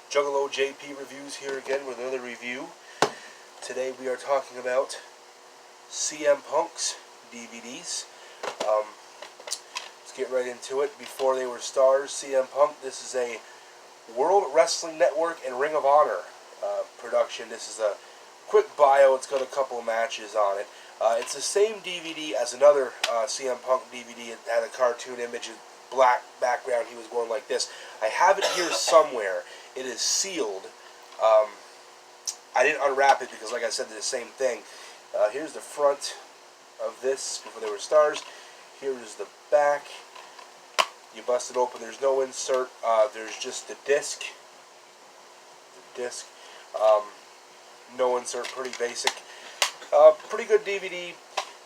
Juggalo JP Reviews here again with another review. Today we are talking about CM Punk's DVDs. Let's get right into it. Before they were stars, CM Punk, this is a World Wrestling Network and Ring of Honor production. This is a quick bio. It's got a couple of matches on it. It's the same DVD as another CM Punk DVD. It had a cartoon image, a black background. He was going like this. I have it here somewhere. It is sealed. I didn't unwrap it because, like I said, it's the same thing. Here's the front of this before they were stars. Here is the back. You bust it open. There's no insert. There's just the disc. No insert. Pretty basic. Pretty good DVD.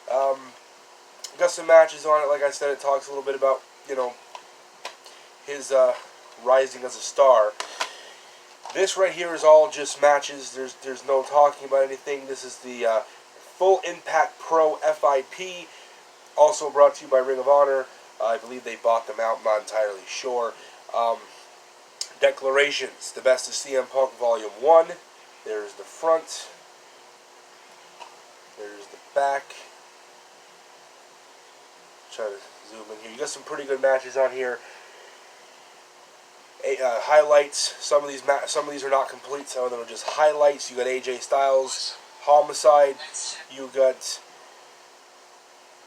Got some matches on it. Like I said, it talks a little bit about, you know, his rising as a star. This right here is all just matches. There's no talking about anything. This is the Full Impact Pro FIP, also brought to you by Ring of Honor. I believe they bought them out. I'm not entirely sure. Declarations: The Best of CM Punk Volume 1. There's the front. There's the back. Try to zoom in here. You got some pretty good matches on here. Highlights. Some of these are not complete. Some of them are just highlights. You got AJ Styles, Homicide. You got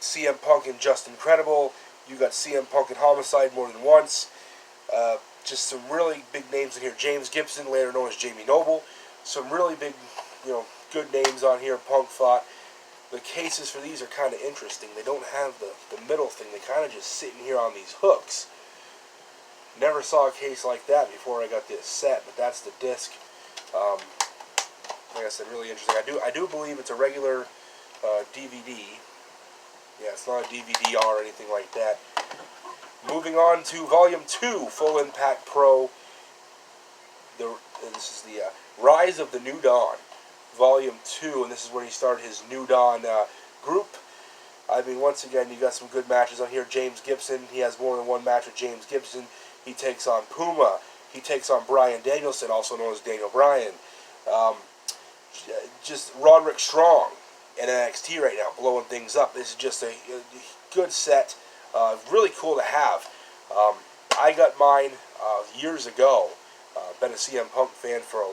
CM Punk and Just Incredible. You got CM Punk and Homicide more than once. Just some really big names in here. James Gibson, later known as Jamie Noble. Some really big, good names on here. Punk fought. The cases for these are kind of interesting. They don't have the middle thing. They kind of just sit in here on these hooks. Never saw a case like that before I got this set, but that's the disc. Like I said, really interesting. I do believe it's a regular DVD. Yeah, it's not a DVD-R or anything like that. Moving on to Volume 2, Full Impact Pro. This is the Rise of the New Dawn, Volume 2, and this is when he started his New Dawn group. I mean, once again, you got some good matches on here. James Gibson, he has more than one match with James Gibson. He takes on Puma. He takes on Bryan Danielson, also known as Daniel Bryan. Just Roderick Strong in NXT right now, blowing things up. This is just a good set. Really cool to have. I got mine years ago. Been a CM Punk fan for a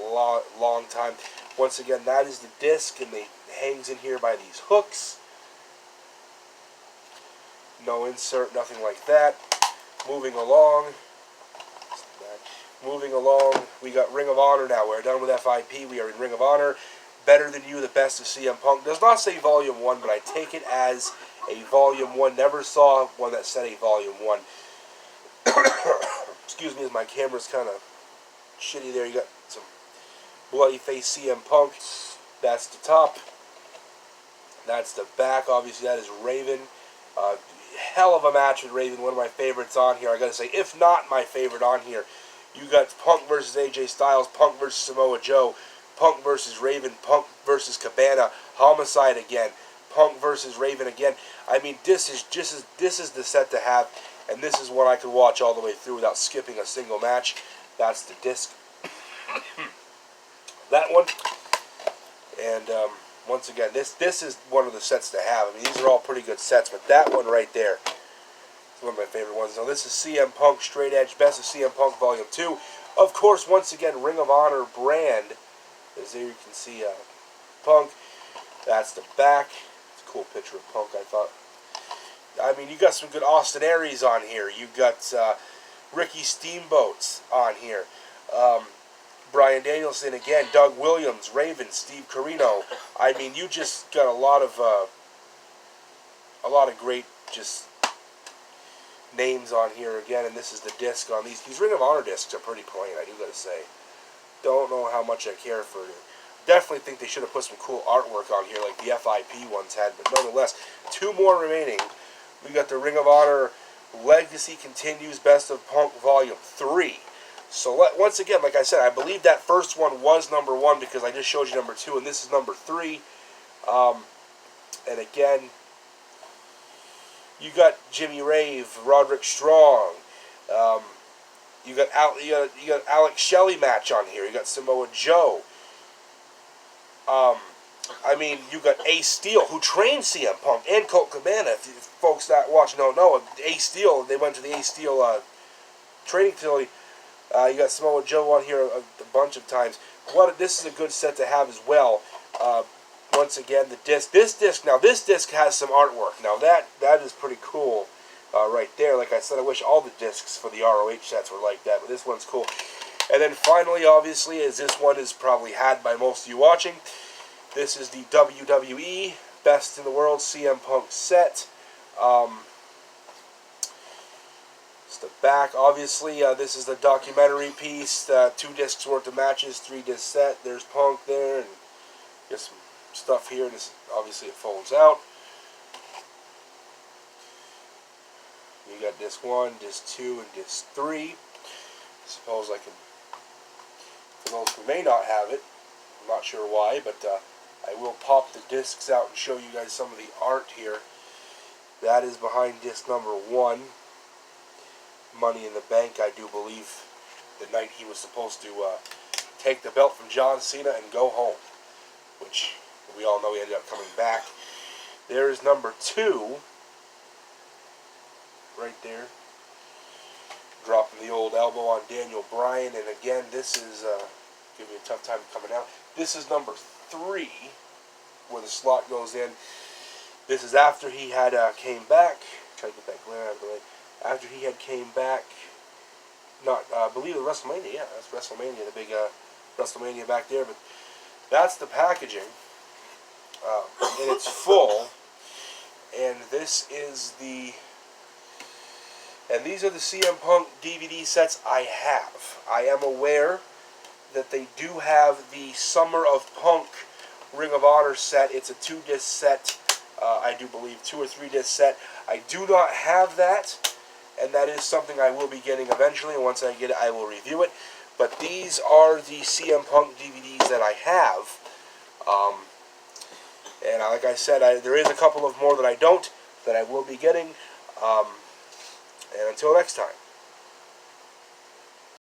long time. Once again, that is the disc, and it hangs in here by these hooks. No insert, nothing like that. Moving along, we got Ring of Honor now. We're done with FIP. We are in Ring of Honor. Better Than You, The Best of CM Punk. Does not say Volume 1, but I take it as a Volume 1. Never saw one that said a Volume 1. Excuse me, as my camera's kind of shitty there. You got some bloody face CM Punk. That's the top. That's the back. Obviously, that is Raven. Hell of a match with Raven. One of my favorites on here. I gotta say, if not my favorite on here. You got Punk versus AJ Styles, Punk versus Samoa Joe, Punk versus Raven, Punk versus Cabana, Homicide again, Punk versus Raven again. I mean, this is the set to have, and this is one I could watch all the way through without skipping a single match. That's the disc. That one. And once again, this is one of the sets to have. I mean, these are all pretty good sets, but that one right there is one of my favorite ones. Now, this is CM Punk Straight Edge, Best of CM Punk Volume 2. Of course, once again, Ring of Honor brand. As there you can see Punk. That's the back. It's a cool picture of Punk, I thought. I mean, you got some good Austin Aries on here. You got Ricky Steamboats on here. Bryan Danielson again. Doug Williams, Raven, Steve Corino. I mean, you just got a lot of great just names on here again. And this is the disc on these. These Ring of Honor discs are pretty plain, I do gotta say. Don't know how much I care for it. Definitely think they should have put some cool artwork on here like the FIP ones had, but nonetheless, 2 more remaining. We got the Ring of Honor Legacy Continues Best of Punk Volume 3. So once again, like I said, I believe that first one was number 1 because I just showed you number 2, and this is number 3. And again, you got Jimmy Rave, Roderick Strong, You got Alex Shelley match on here. You got Samoa Joe. I mean, you got Ace Steel, who trained CM Punk, and Colt Cabana. If folks that watch don't know, Ace Steel, they went to the Ace Steel training facility. You got Samoa Joe on here a bunch of times. This is a good set to have as well. Once again, the disc. This disc has some artwork. Now that is pretty cool, right there. Like I said, I wish all the discs for the ROH sets were like that, but this one's cool. And then finally, obviously, as this one is probably had by most of you watching, this is the WWE Best in the World CM Punk set. It's the back, obviously. This is the documentary piece. 2 discs worth of matches, 3 disc set. There's Punk there, and just some stuff here. This obviously it folds out. You got disc 1, disc 2, and disc 3. I suppose I can, for those who may not have it, I'm not sure why, but I will pop the discs out and show you guys some of the art here. That is behind disc number 1. Money in the Bank, I do believe, the night he was supposed to take the belt from John Cena and go home, which we all know he ended up coming back. There is number 2, right there, dropping the old elbow on Daniel Bryan, and again, this is, give me a tough time coming out, this is number 3, where the slot goes in. This is after he had came back, try to get that glare out of the way, after he had came back, I believe the WrestleMania, yeah, that's WrestleMania, the big WrestleMania back there, but that's the packaging, and it's full, and this is these are the CM Punk DVD sets I have. I am aware that they do have the Summer of Punk Ring of Honor set. It's a 2-disc set, I do believe 2 or 3 disc set. I do not have that, and that is something I will be getting eventually, and once I get it, I will review it. But these are the CM Punk DVDs that I have. And like I said, there is a couple of more that I don't, that I will be getting. And until next time.